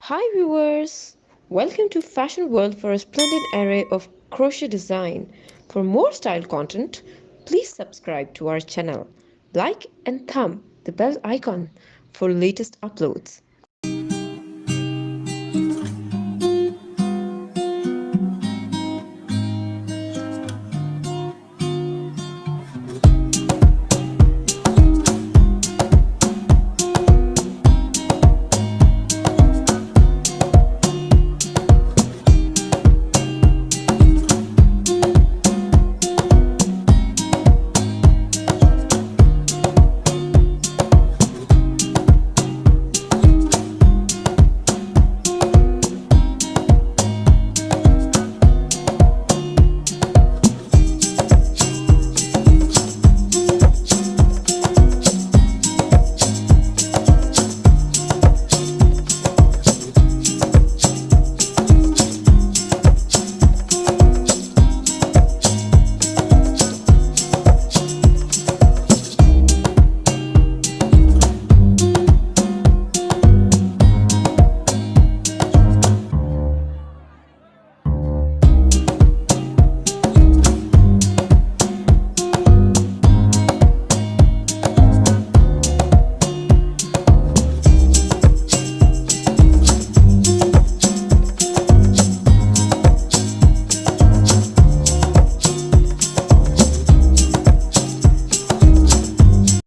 Hi viewers! Welcome to Fashion World for a splendid array of crochet design. For more style content, please subscribe to our channel. Like and thumb the bell icon for latest uploads.